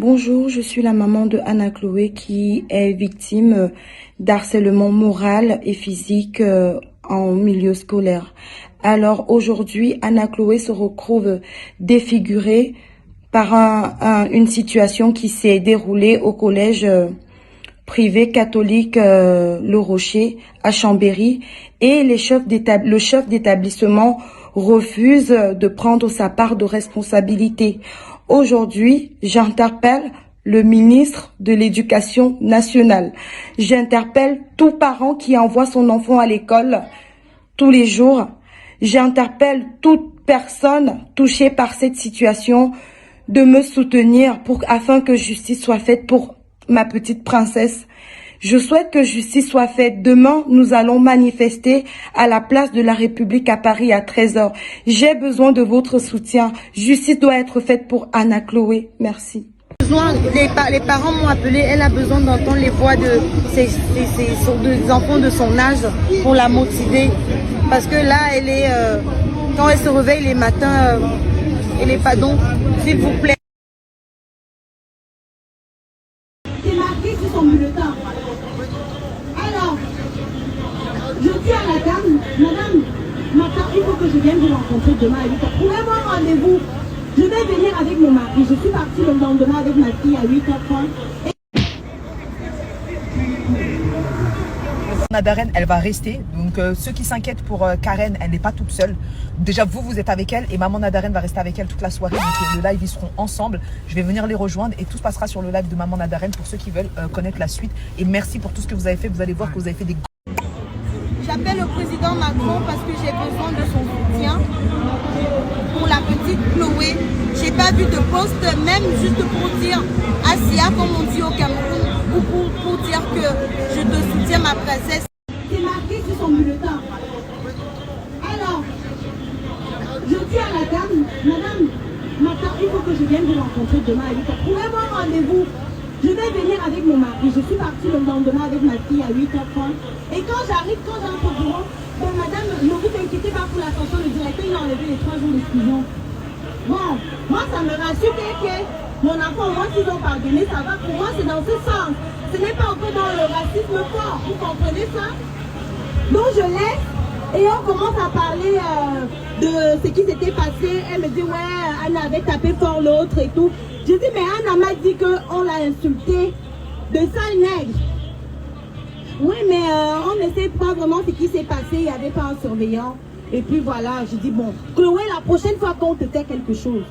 Bonjour, je suis la maman de Anna Chloé qui est victime d'harcèlement moral et physique en milieu scolaire. Alors aujourd'hui, Anna Chloé se retrouve défigurée par une situation qui s'est déroulée au collège privé catholique Le Rocher à Chambéry, et le chef d'établissement refuse de prendre sa part de responsabilité. Aujourd'hui, j'interpelle le ministre de l'Éducation nationale. J'interpelle tout parent qui envoie son enfant à l'école tous les jours. J'interpelle toute personne touchée par cette situation de me soutenir afin que justice soit faite pour ma petite princesse. Je souhaite que justice soit faite. Demain, nous allons manifester à la place de la République à Paris à 13h. J'ai besoin de votre soutien. Justice doit être faite pour Anna Chloé. Merci. Les parents m'ont appelé, elle a besoin d'entendre les voix de des enfants de son âge pour la motiver. Parce que là, elle est, quand elle se réveille les matins, elle n'est pas donc, s'il vous plaît. C'est marqué sur son bulletin. Alors, je dis à la dame, madame, maintenant il faut que je vienne vous rencontrer demain à 8h. Trouvez-moi un rendez-vous. Je vais venir avec mon mari. Je suis partie le lendemain avec ma fille à 8h30. Maman Darren, elle va rester. Donc ceux qui s'inquiètent pour Karen, elle n'est pas toute seule. Déjà vous êtes avec elle et maman Darren va rester avec elle toute la soirée. Donc le live, ils seront ensemble. Je vais venir les rejoindre et tout se passera sur le live de maman Darren pour ceux qui veulent connaître la suite. Et merci pour tout ce que vous avez fait. Vous allez voir que vous avez fait des... J'appelle le président Macron parce que j'ai besoin de son soutien pour la petite Chloé. J'ai pas vu de poste, même juste pour dire Asia, comme on dit au Cameroun, ou pour dire que je te soutiens, ma princesse. C'est marqué sur son bulletin. Alors, je dis à la dame, madame, maintenant il faut que je vienne vous rencontrer demain à 8h. Trouvez-moi un rendez-vous. Je vais venir avec mon mari. Je suis partie le lendemain avec ma fille à 8h30. Et quand j'arrive, quand j'entre au bureau, ben madame, ne vous inquiétez pas pour l'attention, le directeur il a enlevé les 3 jours d'exclusion. Bon, moi ça me rassure que mon enfant, moi s'ils ont pardonné, ça va. Pour moi c'est dans ce sens. Ce n'est pas encore dans le racisme fort. Vous comprenez ça? Donc je laisse et on commence à parler de ce qui s'était passé. Elle me dit ouais, Anna avait tapé fort l'autre et tout. Je dis mais Anna m'a dit qu'on l'a insulté de sale nègre. Oui mais on ne sait pas vraiment ce qui s'est passé. Il n'y avait pas un surveillant. Et puis voilà, je dis bon, Chloé, la prochaine fois qu'on te fait quelque chose,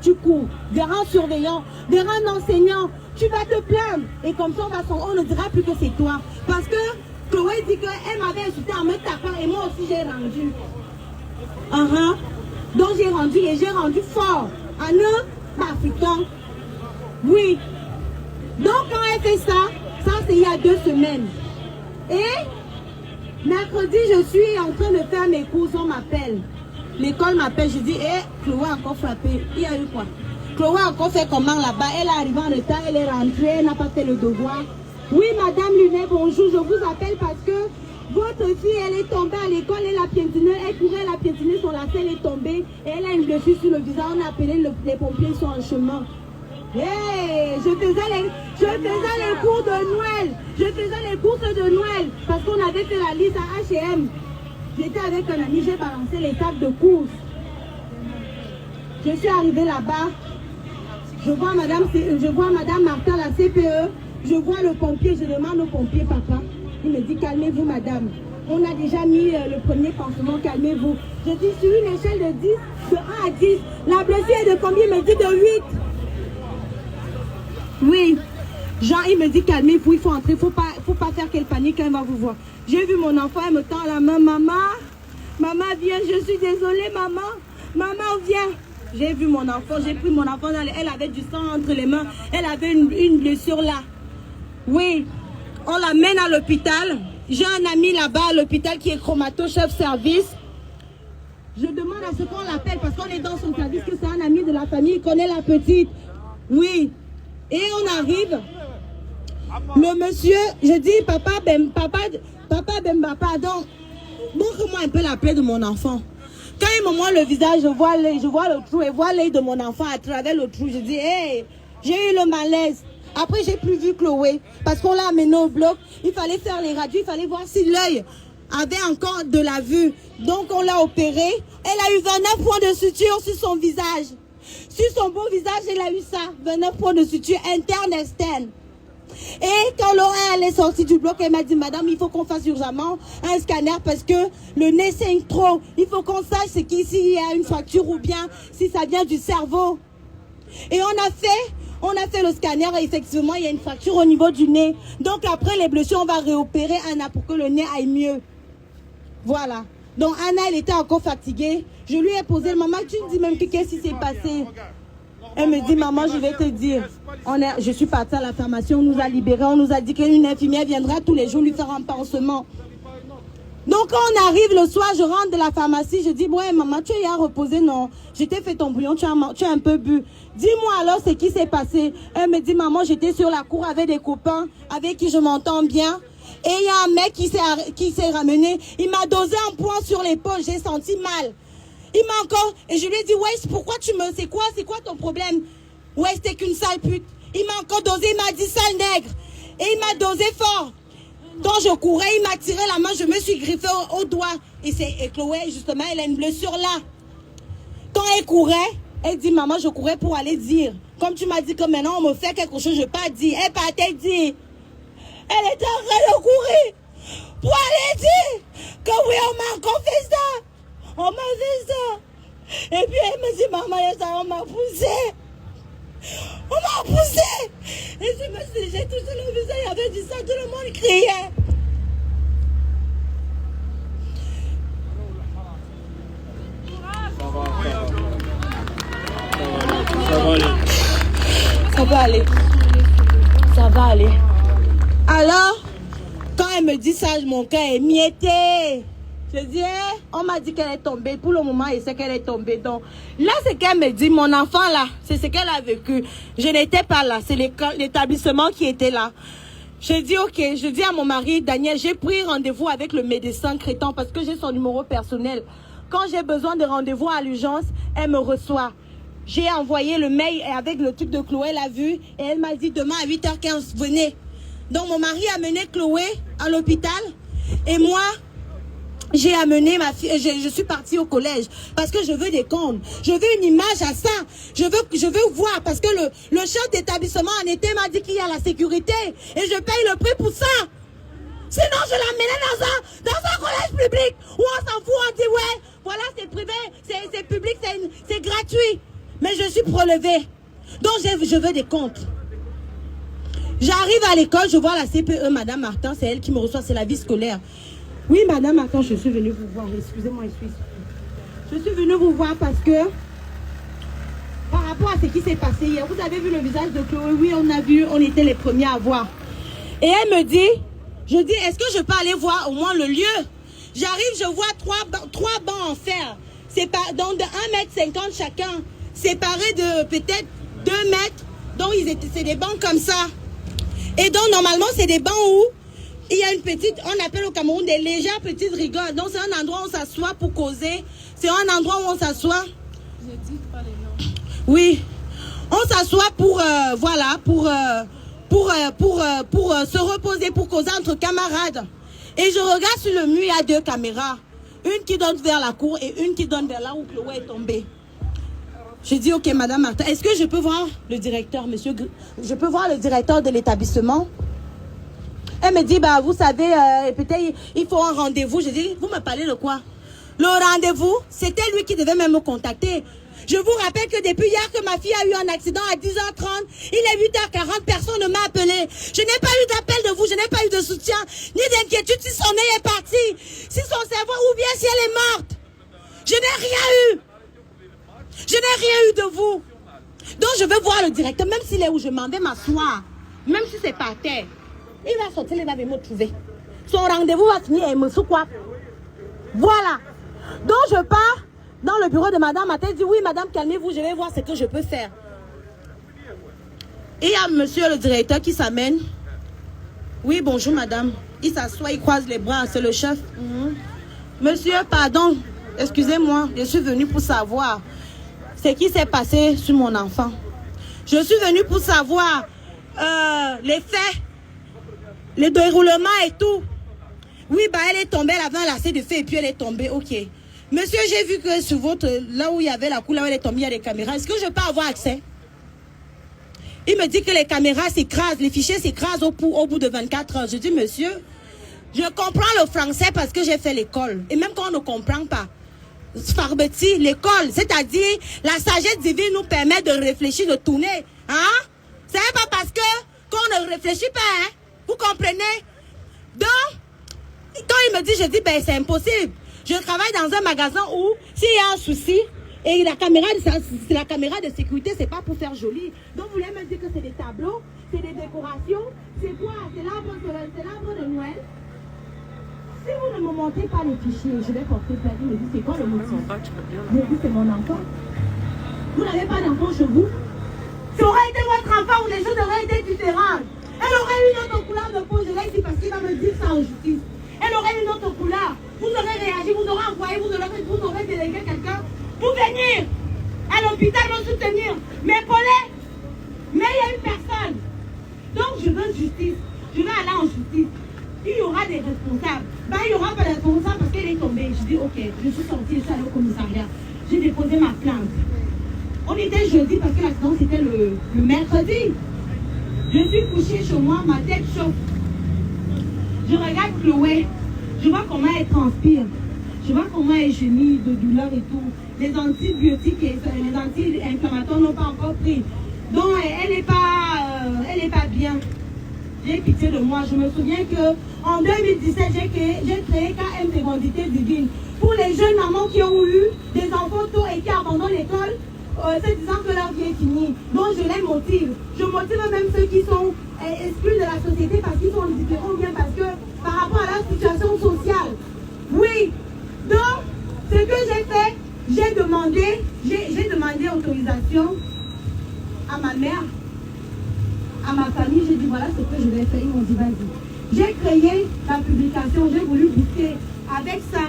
tu cours vers un surveillant, vers un enseignant, tu vas te plaindre. Et comme ça, on ne dira plus que c'est toi. Parce que Chloé dit qu'elle m'avait insulté en me tapant et moi aussi j'ai rendu. Donc j'ai rendu et j'ai rendu fort en un Africain. Oui. Donc quand elle fait ça c'est il y a 2 semaines. Et mercredi, je suis en train de faire mes cours, on m'appelle. L'école m'appelle, je dis, Chloé a encore frappé. Il y a eu quoi? Chloé a encore fait comment là-bas? Elle est arrivée en retard, elle est rentrée, elle n'a pas fait le devoir. Oui, madame Lunet, bonjour, je vous appelle parce que votre fille, elle est tombée à l'école, elle a piétiné, elle courait, elle a piétiné sur la selle, elle est tombée, et elle a une blessure sur le visage, on a appelé les pompiers, ils sont en chemin. Hey, je faisais les cours de Noël. Je faisais les courses de Noël parce qu'on avait fait la liste à H&M. J'étais avec un ami, j'ai balancé les sacs de courses. Je suis arrivée là-bas. Je vois madame Martin, la CPE. Je vois le pompier, je demande au pompier, papa. Il me dit, calmez-vous madame. On a déjà mis le premier pansement, calmez-vous. Je dis, sur une échelle de 10, de 1 à 10, la blessure est de combien? Il me dit de 8. Oui, Jean, il me dit calmez-vous, il faut entrer, il faut pas faire qu'elle panique, elle va vous voir. J'ai vu mon enfant, elle me tend la main, maman viens, je suis désolée, maman viens. J'ai vu mon enfant, j'ai pris mon enfant, elle avait du sang entre les mains, elle avait une blessure là. Oui, on l'amène à l'hôpital. J'ai un ami là-bas à l'hôpital qui est chromato, chef service. Je demande à ce qu'on l'appelle parce qu'on est dans son service, que c'est un ami de la famille, il connaît la petite. Oui. Et on arrive, le monsieur, je dis papa Bemba, pardon, montre-moi un peu la plaie de mon enfant. Quand il me montre le visage, je vois le trou et vois l'œil de mon enfant à travers le trou. Je dis, hey, J'ai eu le malaise. Après, j'ai plus vu Chloé. Parce qu'on l'a amenée au bloc. Il fallait faire les radios. Il fallait voir si l'œil avait encore de la vue. Donc, on l'a opérée. Elle a eu 29 points de suture sur son visage. Sur son beau visage, elle a eu ça. 29 points de suture interne, externe. Et quand Laurent est sortie du bloc, elle m'a dit, madame, il faut qu'on fasse urgemment un scanner parce que le nez saigne trop. Il faut qu'on sache s'il y a une fracture ou bien si ça vient du cerveau. Et on a fait le scanner et effectivement, il y a une fracture au niveau du nez. Donc après les blessures, on va réopérer Anna pour que le nez aille mieux. Voilà. Donc Anna, elle était encore fatiguée. Je lui ai posé, maman, tu me dis même qu'est-ce qui s'est passé? Elle me dit, maman, je vais te dire. Je suis partie à la pharmacie, on nous a libérés, on nous a dit qu'une infirmière viendra tous les jours lui faire un pansement. Donc quand on arrive le soir, je rentre de la pharmacie, je dis, ouais maman, tu es hier reposé? Non, j'ai fait ton bouillon, tu as un peu bu. Dis-moi alors ce qui s'est passé. Elle me dit, maman, j'étais sur la cour avec des copains avec qui je m'entends bien. Et il y a un mec qui s'est ramené, il m'a dosé un poing sur l'épaule, j'ai senti mal. Il m'a encore, et je lui ai dit, ouais, pourquoi c'est quoi ton problème? Ouais, c'était qu'une sale pute. Il m'a encore dosé, il m'a dit sale nègre. Et il m'a dosé fort. Quand je courais, il m'a tiré la main, je me suis griffée au doigt. Et Chloé, justement, elle a une blessure là. Quand elle courait, elle dit, maman, je courais pour aller dire. Comme tu m'as dit que maintenant on me fait quelque chose, je n'ai pas dit. Elle partait dire. Elle était en train de courir pour aller dire que oui, on m'a encore fait ça. On m'a fait ça. Et puis elle me dit, maman, on m'a poussé. On m'a poussé. Et j'ai touché le visage, il y avait du sang, tout le monde criait. Ça va aller. Alors, quand elle me dit ça, mon cœur est mietté. Je dis, on m'a dit qu'elle est tombée. Pour le moment, il sait qu'elle est tombée. Donc, là, c'est qu'elle me dit, mon enfant là, c'est ce qu'elle a vécu. Je n'étais pas là. C'est l'établissement qui était là. Je dis, ok. Je dis à mon mari, Daniel, j'ai pris rendez-vous avec le médecin Crétan parce que j'ai son numéro personnel. Quand j'ai besoin de rendez-vous à l'urgence, elle me reçoit. J'ai envoyé le mail avec le truc de Chloé, elle a vu. Et elle m'a dit, demain à 8h15, venez. Donc, mon mari a mené Chloé à l'hôpital. Et moi, j'ai amené ma fille, je suis partie au collège parce que je veux des comptes. Je veux une image à ça. Je veux voir parce que le chef d'établissement en été m'a dit qu'il y a la sécurité et je paye le prix pour ça. Sinon, je l'amènerai dans un collège public où on s'en fout, on dit ouais, voilà, c'est privé, c'est public, c'est gratuit. Mais je suis prélevée. Donc, je veux des comptes. J'arrive à l'école, je vois la CPE, Madame Martin, c'est elle qui me reçoit, c'est la vie scolaire. Oui, Madame Martin, je suis venue vous voir. Excusez-moi, je suis venue vous voir parce que par rapport à ce qui s'est passé hier, vous avez vu le visage de Chloé? Oui, on a vu, on était les premiers à voir. Et elle me dit, je dis, est-ce que je peux aller voir au moins le lieu? J'arrive, je vois trois bancs en fer, donc de 1,50 m chacun, séparés de peut-être 2 mètres. Donc, c'est des bancs comme ça. Et donc, normalement, c'est des bancs où il y a une petite, on appelle au Cameroun des légères petites rigoles. Donc, c'est un endroit où on s'assoit pour causer. C'est un endroit où on s'assoit. Je dis pas les noms. Oui. On s'assoit pour, voilà, pour se reposer, pour causer entre camarades. Et je regarde sur le mur, il y a 2 caméras. Une qui donne vers la cour et une qui donne vers là où Chloé est tombée. Je dis, ok, Madame Martin, est-ce que je peux voir le directeur, monsieur? Je peux voir le directeur de l'établissement? Elle me dit, bah, vous savez, peut-être il faut un rendez-vous. Je dis, vous me parlez de quoi? Le rendez-vous, c'était lui qui devait même me contacter. Je vous rappelle que depuis hier que ma fille a eu un accident à 10h30, il est 8h40, personne ne m'a appelé. Je n'ai pas eu d'appel de vous, je n'ai pas eu de soutien, ni d'inquiétude si son nez est parti, si son cerveau ou bien si elle est morte. Je n'ai rien eu. Je n'ai rien eu de vous. Donc je veux voir le directeur, même s'il est où je m'en vais m'asseoir, même si c'est par terre. Il va sortir, il va me trouver. Son rendez-vous va finir et il me sous quoi. Voilà. Donc je pars dans le bureau de Madame Martin. Elle dit oui, Madame, calmez-vous, je vais voir ce que je peux faire. Et il y a monsieur le directeur qui s'amène. Oui, bonjour Madame. Il s'assoit, il croise les bras, c'est le chef. Monsieur, pardon, excusez-moi, je suis venue pour savoir ce qui s'est passé sur mon enfant. Je suis venue pour savoir les faits, le déroulement et tout. Oui, bah elle est tombée, elle avait un lacet de feu et puis elle est tombée, ok. Monsieur, j'ai vu que sur votre, là où il y avait la couleur où elle est tombée, il y a des caméras. Est-ce que je peux avoir accès? Il me dit que les caméras s'écrasent, les fichiers s'écrasent au bout de 24 heures. Je dis, monsieur, je comprends le français parce que j'ai fait l'école. Et même quand on ne comprend pas, Farbeti, l'école, c'est-à-dire la sagesse divine nous permet de réfléchir, de tourner. Hein? C'est pas parce que qu'on ne réfléchit pas, hein? Vous comprenez? Donc, quand il me dit, je dis, ben c'est impossible. Je travaille dans un magasin où, s'il y a un souci, et la caméra de sécurité, c'est pas pour faire joli. Donc, vous voulez me dire que c'est des tableaux, c'est des décorations, c'est quoi? C'est l'arbre de Noël. Si vous ne me montrez pas les fichiers, je vais porter plainte. Il me dit, c'est quoi le motif? Je lui dis, c'est mon enfant. Vous n'avez pas d'enfant chez vous? Ça aurait été votre enfant ou les choses auraient été différentes. Elle aurait eu une autre couleur de peau, je l'ai dit parce qu'il va me dire ça en justice. Elle aurait une autre couleur. Vous aurez réagi, vous aurez envoyé, vous aurez délégué quelqu'un pour venir à l'hôpital me soutenir, m'épauler. Mais il y a une personne. Donc je veux justice. Je vais aller en justice. Il y aura des responsables. Ben, il n'y aura pas de responsable parce qu'elle est tombée. Je dis, ok, je suis sortie, je suis allée au commissariat. J'ai déposé ma plainte. On était jeudi parce que l'accident c'était le mercredi. Je suis couchée chez moi, ma tête chauffe. Je regarde Chloé. Je vois comment elle transpire. Je vois comment elle gémit de douleur et tout. Les antibiotiques et les anti-inflammatoires n'ont pas encore pris. Donc elle n'est pas bien. J'ai pitié de moi. Je me souviens qu'en 2017, j'ai créé KM Fécondité Divine. Pour les jeunes mamans qui ont eu des enfants tôt et qui abandonnent l'école, se disant que leur vie est finie. Donc je les motive. Je motive même ceux qui sont exclus de la société parce qu'ils sont différents ou bien parce que par rapport à leur situation sociale. Oui. Donc, ce que j'ai fait, j'ai demandé autorisation à ma mère, à ma famille. J'ai dit voilà ce que je vais faire. Ils m'ont dit vas-y. J'ai créé la publication, j'ai voulu booster avec ça.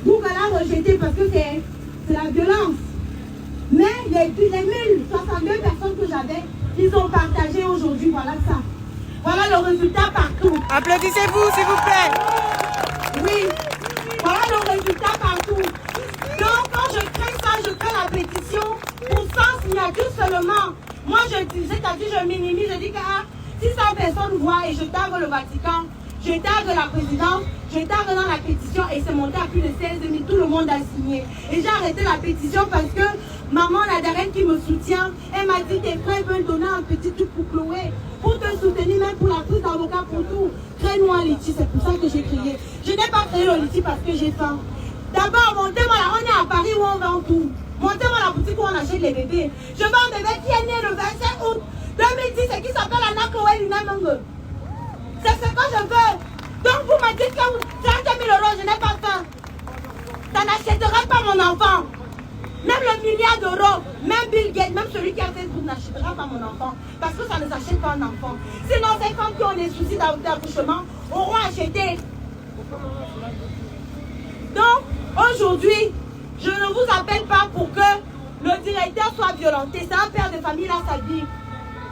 Google a rejeté parce que c'est la violence. Mais les 1062 personnes que j'avais, ils ont partagé aujourd'hui, voilà ça. Voilà le résultat partout. Applaudissez-vous, s'il vous plaît. Oui, voilà le résultat partout. Donc, quand je crée ça, je crée la pétition pour 100 signatures seulement. Moi, je minimise, je dis que si 100 personnes voient et je tague le Vatican, je tague la présidence, je tague dans la pétition et c'est monté à plus de 16 000, tout le monde a signé. Et j'ai arrêté la pétition parce que maman, la Darène qui me soutient, elle m'a dit tes frères veulent donner un petit truc pour Chloé, pour te soutenir, même pour la prise d'avocat, pour tout. Crée-nous un litige, c'est pour ça que j'ai créé. Je n'ai pas créé le litige parce que j'ai faim. D'abord, montez-moi là, on est à Paris où on vend tout. Montez-moi la boutique où on achète les bébés. Je vends un bébé qui est né le 25 août 2010 et qui s'appelle Anna Chloé Lunamangue. C'est ce que je veux. Donc vous me dites que 30 000 €, je n'ai pas faim. Ça n'achètera pas mon enfant. Même le milliard d'euros, même Bill Gates, même celui qui a Facebook n'achètera pas mon enfant. Parce que ça ne s'achète pas un enfant. Sinon, ces femmes qui ont des soucis d'accouchement auront acheté. Donc, aujourd'hui, je ne vous appelle pas pour que le directeur soit violenté. C'est un père de famille, il a sa vie.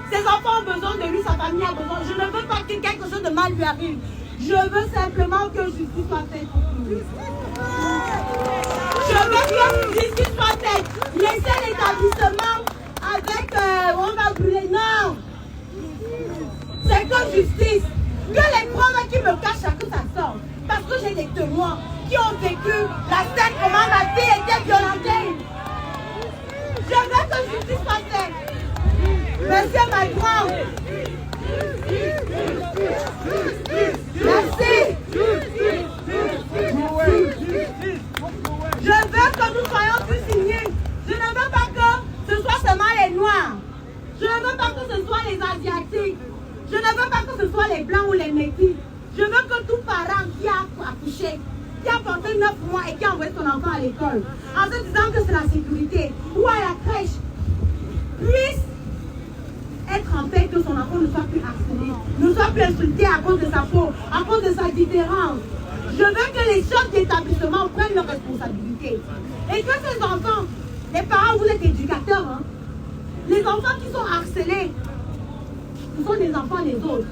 Ses enfants ont besoin de lui, sa famille a besoin. Je ne veux pas que quelque chose de mal lui arrive. Je veux simplement que justice soit faite pour lui. Je veux que justice soit faite. Laissez l'établissement avec... on va brûler. Non. C'est que justice. Que les preuves qui me cachent, que ça sorte. Parce que j'ai des témoins qui ont vécu la scène comment ma fille était violentée. Je veux que justice soit faite. Monsieur Macron. Merci. Je veux que nous soyons tous signés. Je ne veux pas que ce soit seulement les Noirs. Je ne veux pas que ce soit les Asiatiques. Je ne veux pas que ce soit les Blancs ou les Métis. Je veux que tout parent qui a accouché, qui a porté 9 mois et qui a envoyé son enfant à l'école, en se disant que c'est la sécurité, ou à la crèche, puisse être en paix, que son enfant ne soit plus harcelé, ne soit plus insulté à cause de sa peau, à cause de sa différence. Je veux que les chefs d'établissement prennent leurs responsabilités. Et que ces enfants, les parents, vous êtes éducateurs, hein? Les enfants qui sont harcelés, ce sont des enfants des autres.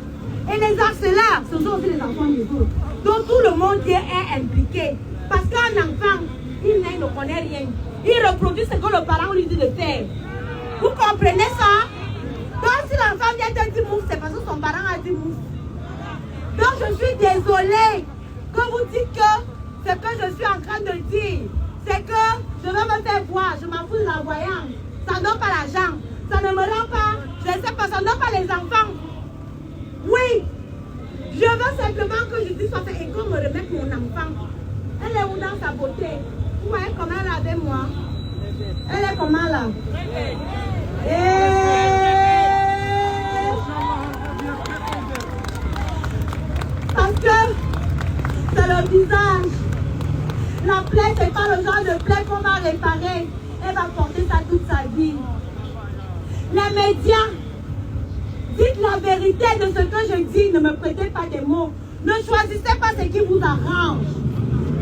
Et les harceleurs, ce sont aussi les enfants des autres. Donc tout le monde est impliqué. Parce qu'un enfant, il ne connaît rien. Il reproduit ce que le parent lui dit de faire. Vous comprenez ça? Donc si l'enfant vient te dire mouf, c'est parce que son parent a dit mouf. Donc je suis désolée que vous dites que ce que je suis en train de dire, c'est que je vais me faire voir, je m'en fous de la voyance. Ça ne donne pas l'argent, ça ne me rend pas, je ne sais pas, ça ne donne pas les enfants. Oui, je veux simplement que justice soit faite et qu'on me remette mon enfant. Elle est où dans sa beauté? Vous voyez comment elle est avec moi? Elle est comment là? Parce que c'est le visage. La plaie, c'est pas le genre de plaie qu'on va réparer. Elle va porter ça toute sa vie. Les médias, dites la vérité de ce que je dis. Ne me prêtez pas des mots. Ne choisissez pas ce qui vous arrange.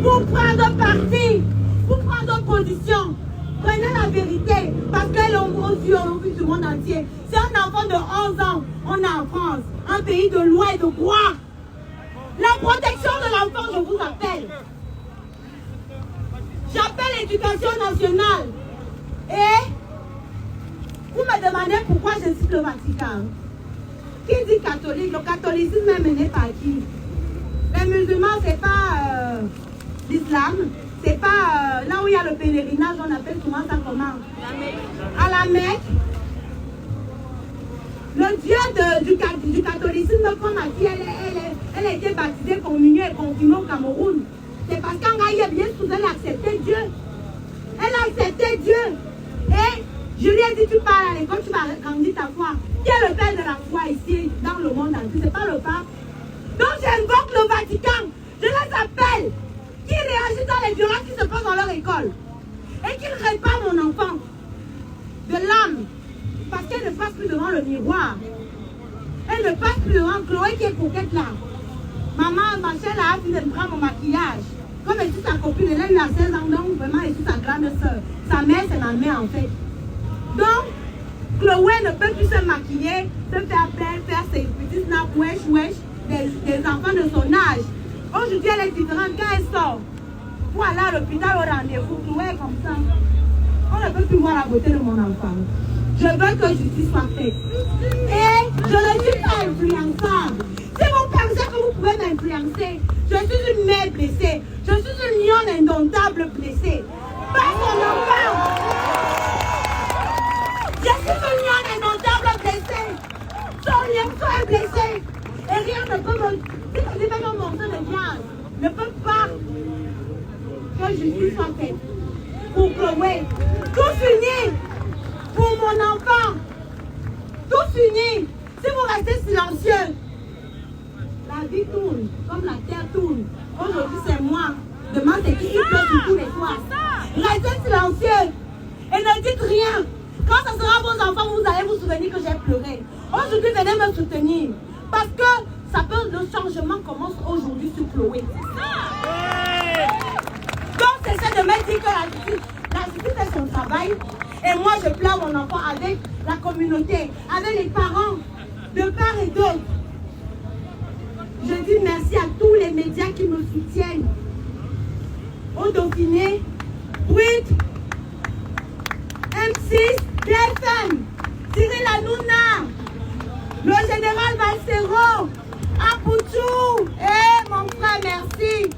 Pour prendre parti, pour prendre position. Prenez la vérité. Parce qu'elle est aux yeux du monde entier. C'est un enfant de 11 ans. On est en France. Un pays de loi et de droit. La protection de l'enfant, je vous appelle. J'appelle l'éducation nationale. Et vous me demandez pourquoi je cite le Vatican. Qui dit catholique? Le catholicisme est mené par qui? Les musulmans, c'est pas l'islam. C'est pas là où il y a le pèlerinage, on appelle souvent ça comment? À la Mecque. Le Dieu du catholicisme, comme a dit, elle a été baptisée, communiée et confirmée au Cameroun. C'est parce qu'en Gaïa, bien souvent, elle a accepté Dieu. Elle a accepté Dieu. Et je lui ai dit, tu pars à l'école, tu vas grandir ta foi. Qui est le père de la foi ici, dans le monde entier? C'est pas le pape. Donc j'invoque le Vatican. Je les appelle. Qui réagissent dans les violences qui se passent dans leur école. Et qu'ils réparent mon enfant de l'âme. Parce qu'elle ne passe plus devant le miroir. Elle ne passe plus devant Chloé qui est coquette là. Maman, ma chère a fini de me prendre mon maquillage. Comme elle est sa copine, elle a eu à 16 ans, donc vraiment elle est sa grande soeur. Sa mère, c'est ma mère en fait. Donc, Chloé ne peut plus se maquiller, se faire plaire, faire ses petits snaps, wesh, des enfants de son âge. Aujourd'hui, elle est différente quand elle sort. Pour aller à l'hôpital au rendez-vous, Chloé est comme ça. On ne peut plus voir la beauté de mon enfant. Je veux que justice soit faite. Et je ne suis pas influençable. Si vous pensez que vous pouvez m'influencer, je suis une mère blessée. Je suis une lionne indomptable blessée. Pas son enfant. Je suis une lionne indomptable blessée. Son lion est blessé. Et rien ne peut me... Si je dis même mon morceau de viande, ne peut pas que justice soit faite. Pour Chloé. Tout fini. Pour mon enfant. Tout fini. Si vous restez silencieux, la vie tourne comme la terre tourne. Aujourd'hui c'est moi. Demain c'est qui pleure sur tous les soirs. Restez silencieux et ne dites rien. Quand ce sera vos enfants, vous allez vous souvenir que j'ai pleuré. Aujourd'hui venez me soutenir. Parce que ça peut, le changement commence aujourd'hui sur Chloé. Donc c'est ça de me dire que la justice fait son travail. Et moi je pleure mon enfant avec la communauté, avec les parents, de part et d'autre. Je dis merci à tous les médias qui me soutiennent. Au Dauphiné, Brut, M6, BFM, Cyril Hanouna, le général Valsero, Apoutou, mon frère, merci.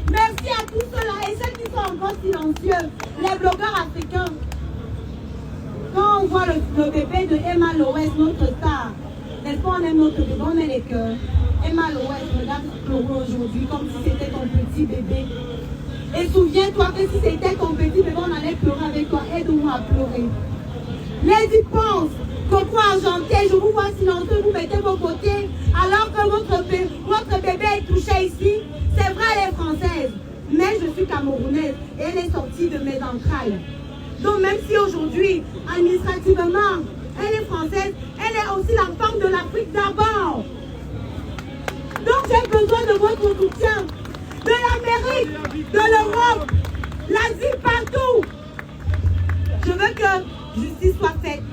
Merci à tous ceux-là et ceux qui sont encore silencieux, les blogueurs africains. Quand on voit le bébé de Emma Loès, notre star, n'est-ce pas, on aime notre bébé, on met les cœurs. Emma Loès, regarde Chloé aujourd'hui comme si c'était ton petit bébé. Et souviens-toi que si c'était ton petit bébé, on allait pleurer avec toi. Aide-moi à pleurer. Les pensent, Coco Argenté, je vous vois silencieux, vous mettez vos côtés, alors que votre bébé est touché ici. C'est vrai, elle est française, mais je suis camerounaise et elle est sortie de mes entrailles. Donc même si aujourd'hui, administrativement, elle est française, elle est aussi la femme de l'Afrique d'abord. Donc j'ai besoin de votre soutien, de l'Amérique, de l'Europe, l'Asie, partout. Je veux que justice soit faite.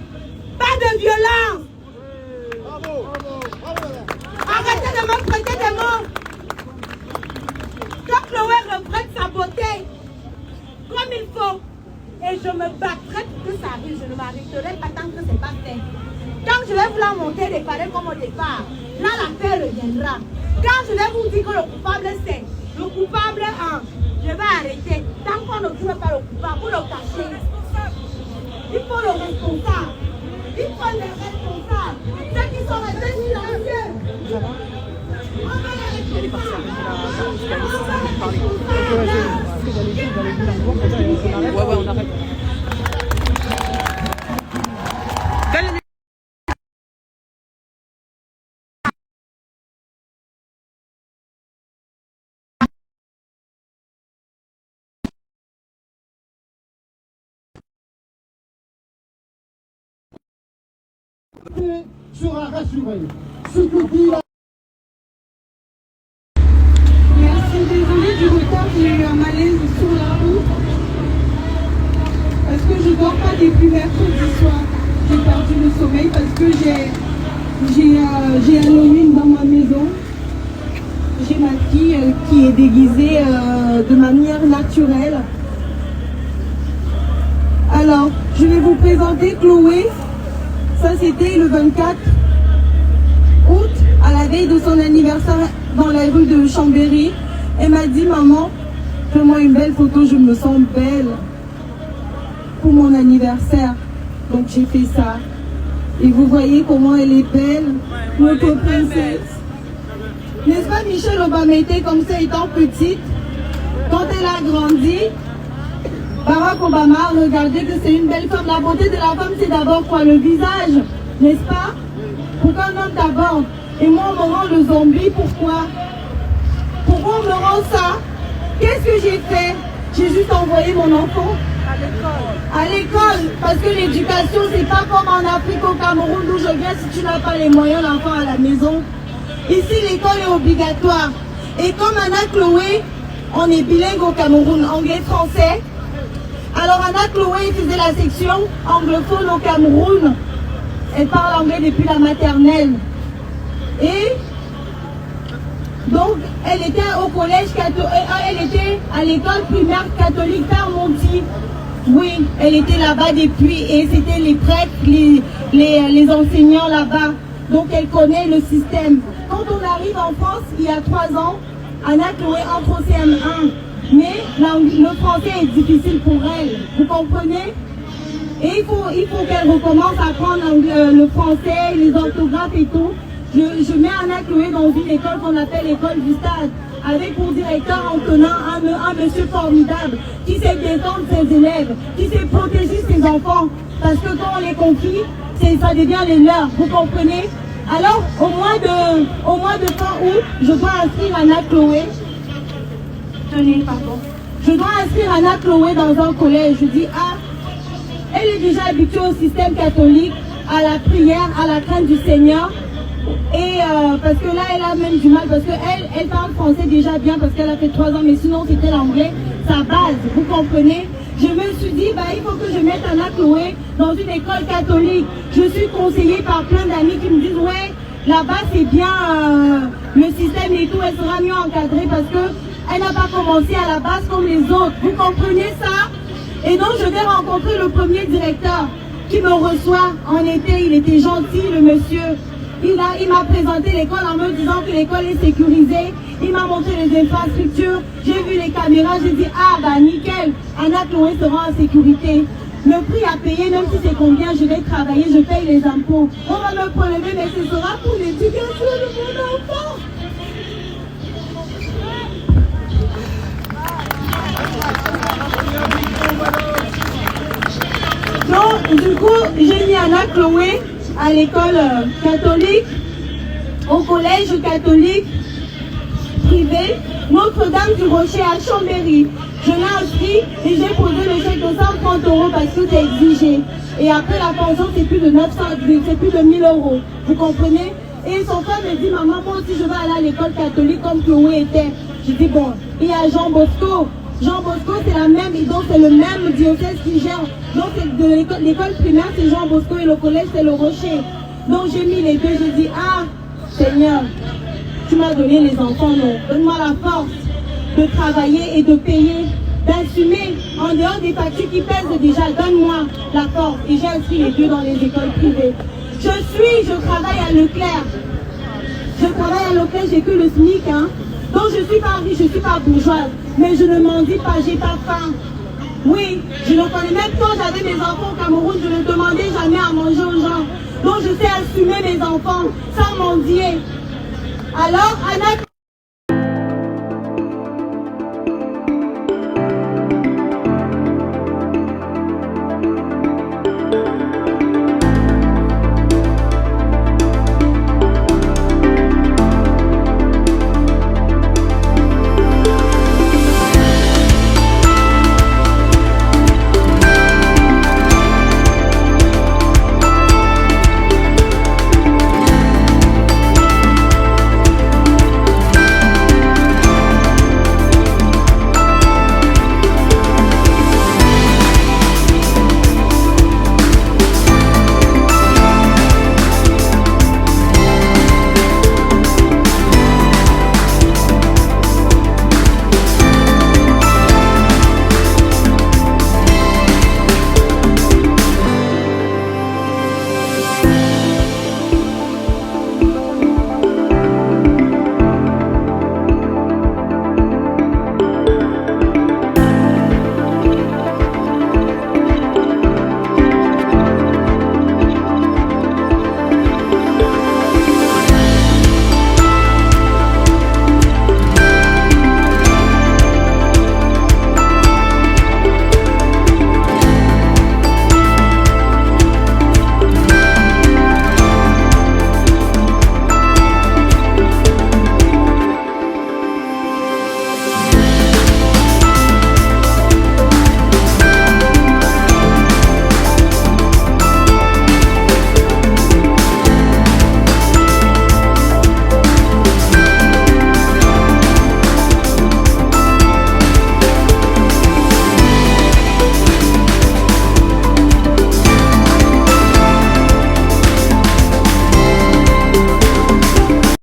de violence. Arrêtez de me prêter des mots. Quand Chloé reprenne sa beauté comme il faut, et je me battrai pour que ça arrive, je ne m'arrêterai pas tant que ce n'est pas fait. Quand je vais vouloir monter les palais comme au départ, là la paix reviendra. Quand je vais vous dire que le coupable c'est le coupable 1, je vais arrêter. Tant qu'on ne trouve pas le coupable, vous le cachez. Il faut le responsable. Il faut les responsables. Ceux qui sont restés silencieux. On va les responsables. Ouais, on arrête. Sera rassuré. Ce que dit la... Merci, désolé du retard, j'ai eu un malaise sur la route. Parce que je ne dors pas depuis mercredi soir. J'ai perdu le sommeil parce que j'ai Halloween dans ma maison. J'ai ma fille qui est déguisée de manière naturelle. Alors, je vais vous présenter Chloé. Ça, c'était le 24 août, à la veille de son anniversaire dans la rue de Chambéry. Elle m'a dit, maman, fais-moi une belle photo, je me sens belle pour mon anniversaire. Donc j'ai fait ça. Et vous voyez comment elle est belle, notre princesse. N'est-ce pas, Michelle Obama était comme ça étant petite? Quand elle a grandi, Barack Obama a regardé que c'est une belle femme. La beauté de la femme, c'est d'abord quoi? Le visage, n'est-ce pas? Pour qu'un homme d'abord. Et moi, on me rend le zombie, pourquoi? Pourquoi on me rend ça? Qu'est-ce que j'ai fait? J'ai juste envoyé mon enfant à l'école. Parce que l'éducation, c'est pas comme en Afrique, au Cameroun, d'où je viens, si tu n'as pas les moyens, l'enfant à la maison. Ici, l'école est obligatoire. Et comme Anna Chloé, on est bilingue au Cameroun, anglais-français. Alors Anna Chloé faisait la section anglophone au Cameroun. Elle parle anglais depuis la maternelle. Et donc elle était au collège catholique, elle était à l'école primaire catholique Tarmonti. Oui, elle était là-bas depuis et c'était les prêtres, les enseignants là-bas. Donc elle connaît le système. Quand on arrive en France, il y a 3 ans, Anna Chloé entre au CM1. Mais le français est difficile pour elle, vous comprenez? Et il faut qu'elle recommence à apprendre le français, les orthographes et tout. Je mets Anna Chloé dans une école qu'on appelle l'école du stade, avec pour directeur en tenant un monsieur formidable, qui sait défendre ses élèves, qui sait protéger ses enfants. Parce que quand on les confie, ça devient les leurs, vous comprenez? Alors, au mois de fin août, je dois inscrire Anna Chloé. Pardon. Je dois inscrire Anna Chloé dans un collège. Je dis, elle est déjà habituée au système catholique, à la prière, à la crainte du Seigneur. Et parce que là, elle a même du mal, parce qu'elle parle français déjà bien, parce qu'elle a fait 3 ans, mais sinon c'était l'anglais, sa base, vous comprenez? Je me suis dit, il faut que je mette Anna Chloé dans une école catholique. Je suis conseillée par plein d'amis qui me disent, ouais, là-bas c'est bien le système et tout, elle sera mieux encadrée parce que elle n'a pas commencé à la base comme les autres. Vous comprenez ça? Et donc je vais rencontrer le premier directeur qui me reçoit en été. Il était gentil, le monsieur. Il m'a présenté l'école en me disant que l'école est sécurisée. Il m'a montré les infrastructures. J'ai vu les caméras. J'ai dit, nickel, Anna Chloé sera en sécurité. Le prix à payer, même si c'est combien, je vais travailler, je paye les impôts. On va me prélever, mais ce sera pour l'éducation de mon enfant. Donc, du coup, j'ai mis Anna Chloé à l'école catholique, au collège catholique privé, Notre-Dame du Rocher à Chambéry. Je l'ai inscrit et j'ai posé le chèque de 130 € parce que c'est exigé. Et après la pension, c'est plus de 900, c'est plus de 1000 €. Vous comprenez? Et son frère me dit, maman, moi aussi je vais aller à l'école catholique comme Chloé était. Je dis, bon, il y a Jean Bosco. Jean Bosco, c'est la même, et donc c'est le même diocèse qui gère. Donc c'est de l'école primaire, c'est Jean Bosco et le collège, c'est le Rocher. Donc j'ai mis les deux, j'ai dit, ah, Seigneur, tu m'as donné les enfants, non. Donne-moi la force de travailler et de payer, d'assumer en dehors des factures qui pèsent déjà. Donne-moi la force. Et j'ai inscrit les deux dans les écoles privées. Je travaille à Leclerc. Je travaille à Leclerc, j'ai que le SMIC, hein. Donc je suis pas riche, je suis pas bourgeoise. Mais je ne mendie pas, j'ai pas faim. Oui, je le connais. Même quand j'avais mes enfants au Cameroun, je ne demandais jamais à manger aux gens. Donc je sais assumer mes enfants sans mendier. Alors, Anna